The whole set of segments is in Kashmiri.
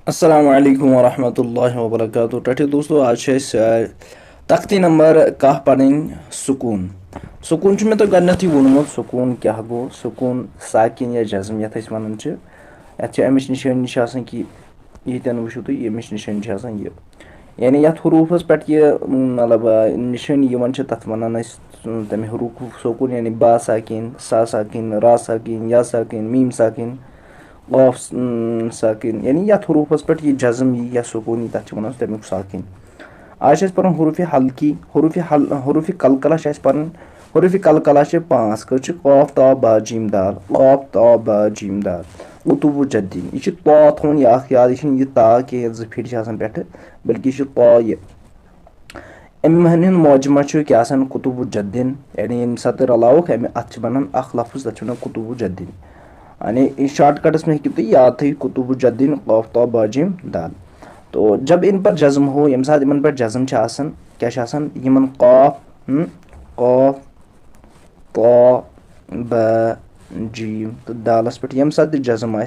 अस्सलामुअलैकुम वरहमतुल्लाहि वबरकातुहू। टठी दोस्तों, आज तख्ती नंबर कह पढ़ सुकून। सुकून में तो गो वोनमुत सुकून क्या गो। सुकून साकिन या जज्म ये वन ये अमिच निशानी कि ये वो तुम यमिच निशानी ये यानी ये हरूफस पे ये मतलब निशानी तथ वन तमें हरूफ सुकून यानी बा साकिन, सा साकिन, रा साकिन, या साकिन, मीम साकिन, ऑफ साकिन यानी यथ हरूफस पे ये जज्म यी या सुकून तथ वन तमुक साकिन। आज पढ़ हरूफ हल्की, हरूफ कलकला पढ़। हरूफ कलकला 5 कच कौफ ता बा जीम दाल, कौफ ता बा जीम दाल। कुतुब जद्दीन यह ता थोन यह याद, यह ता कह जो फिट पे बल्कि यह ता ये अमन मौजमा क्या कुतुब जद्दीन यानी ये सात रलावक अत बनान अख लफ्ज तथ वन कुतुब जद्दीन यानी शॉर्टकट्स में हेकू याद थी कुतुब जद्दीन कौफ ता बा जीम दाल। तो जब इन पर जज्म हो यम साथ इन पर जज्म क्या यमन कौफ कौफ ता ब जीम तो दालस पे यम साथ जज्म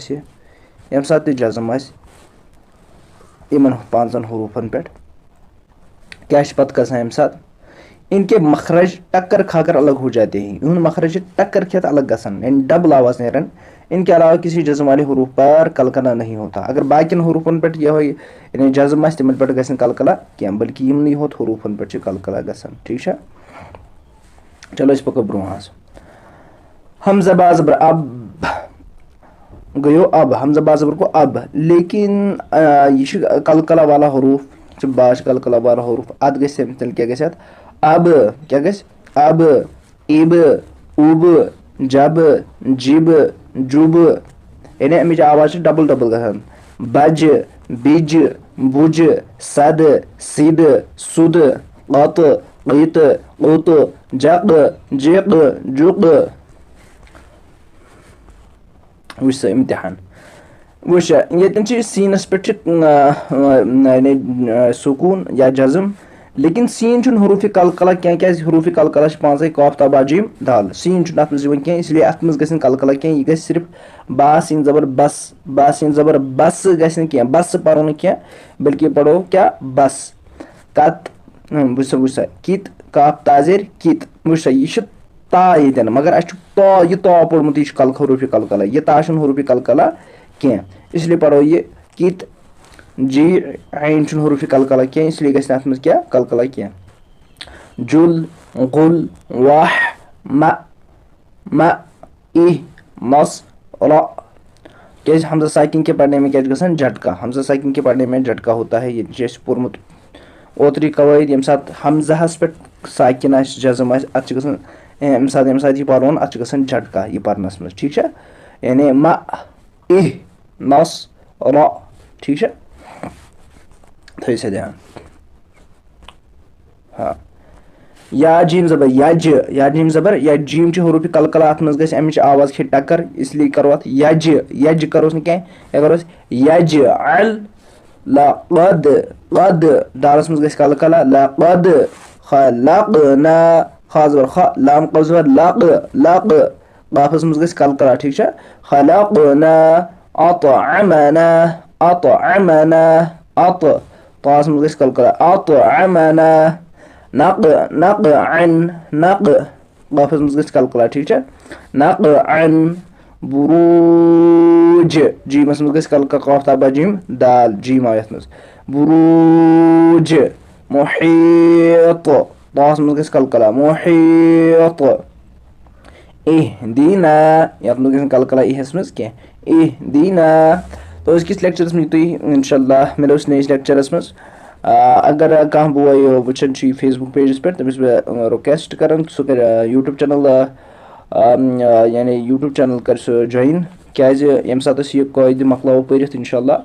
इन 5 हरूफन पे क्या पत गम साथ इनके मखरज टक्कर खाकर अलग हो जाते हैं। इन मखरज टक्कर खेत अलग गसन यानी डबल आवाज नेरन। इनके अलावा किसी जज्म वाले हरूफ पर कलकला नहीं होता। अगर बाकी हरूफन पे यह यानी जज्म तिम पे गसन कलकला क्या बल्कि यमन होत हरूफन पे कलकला गसन। ठीक है, चलो पको ब्रोह हमजा बा ज़बर अब गयो अब हमजा बा ज़बर को अब, लेकिन यह कलकला वाला हरूफ बाश कलकला वाला हरूफ अद गल क्या अब क्या अब इब उब जब जिब जुब यानी अमिच आवाज डबल डबल गसान। बज बिज बुज सद सिद सुद कत क़ित क़ुत जक जिक जुक। वह इम्तिहान ये सीनस पे सुकून या जज्म, लेकिन सीन हरूफ कलकला क्या हरूफ कलकला 5 कौफ ता बा जीम दाल। सीन अत क्या इसलिए अत मज कलकला क्या यह सिर्फ बा सीन ज़बर बस, बा सीन ज़बर बस क्या बस पढ़ो न क्या बल्कि पढ़ो क्या बस। कत वुसा कित काफ ताजिर कित वुसा यह ता ये मगर अह ता पोड़मुत यह हरूफ कलकला यह ता हरूफ कलकला क्या इसलिए पढ़ो ये कित। जी आइन हरूफ कलकला क्या इसलिए गत मज क्या कलकला क्या। जुल गुल वाह म इह मस र क्या हमजा साकिन के पढ़ने में क्या गसन झटका। हमजा साकिन के पढ़ने में झटका होता है। ये पोर्मुत ओतरी कवायद यम साथ हमजाहस पे साकिन जज्म अत यम साथ यह पढ़ोन अत झटका यह पढ़नस मज। ठीक है, यानी म इह मस र। ठीक है, थी से ध्यान। हाँ, या जीम ज़बर यज, या जीम ज़बर या जीम हरूफ कलकला अत मज गमिच आवाज खे टक्कर इसलिए करो अत यज यज करोस क्या करो यज अल लक़द क़द दालस मज गस कलकला लक़द खलक़ना खा ज़बर ख लाम क़फ ज़बर लक़ लक़ क़ाफस मज गस कलकला। ठीक है, खलक़ना अतअमना अतअमना अत तास मज गस कलकला अतअमना नक नक अन नक क़ाफस मज गस कलकला। ठीक है, नक अन बुरूज जीमस मज गस कलकला क़ाफ ता बा जीम दाल जीम आयत मज बुरूज। मुहीत तास मज गस कलकला मुहीत। इहदीना यत मज गस कलकला इहस मज क्या इहदीना। तो इसकिस लेक्चरस में तुम इंशाल्लाह मिलो नईस लेक्चरस मज। अगर कह बोय वुचान फेसबुक पेजस पे तमिस रिक्वेस्ट कर सह कर यूट्यूब चैनल यानी यूट्यूब चैनल कर सह ज्वाइन क्या यम सात यह कायद मकलाव पढ़ इंशाल्लाह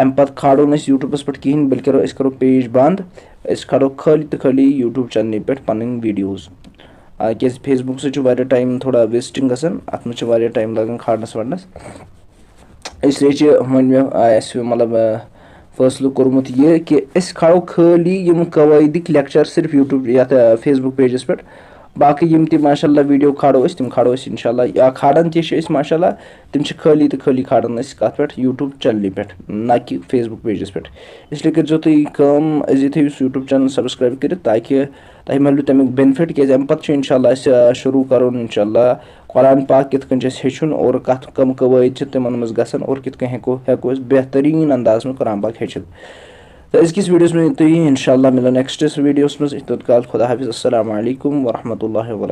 अम पत खाड़ो न यूट्यूबस पे कहें बल्कि करो पेज बंद खड़ो खाली तो खाली यूट्यूब चैनल पे पन वीडियोज क्या फेसबुक से टाइम थोड़ा वेस्टिंग गसन अत मे टाइम लगान खाड़नस वाड़नस इसलिए मे मतलब फैसलो कोर्मुत यह कि खड़ो खाली यम कवायदिक लेक्चर सिर्फ यूट्यूब या फेसबुक पेजस पे बाकी यम ति माशाल्लाह वीडियो खाड़ो तिम खाड़ो इंशाल्लाह या खाड़न ति माशाल्लाह तिम खाली तो खाली खाड़न कत पे यूट्यूब चैनल पे ना कि फेसबुक पेजस पे इसलिए कर तुम कम अजी थो यूट्यूब चैनल सब्सक्राइब कर ताकि तह मिलो तमिक बेनिफिट क्या अम पे इंशाल्लाह शुरू कर इंशाल्लाह कुरान पाक कित हेचुन और कत कम कवायद तिमन मज गसन और कित हेको बेहतरीन अंदाज में कुरान पाक हेचित। तो अजकिस वीडियोस में तो ये इंशाल्लाह मिला नेक्स्ट वीडियोस में तत्काल खुदा हाफिज़ अस्सलामु अलैकुम वरहमतुल्लाहि वबरकातुहू।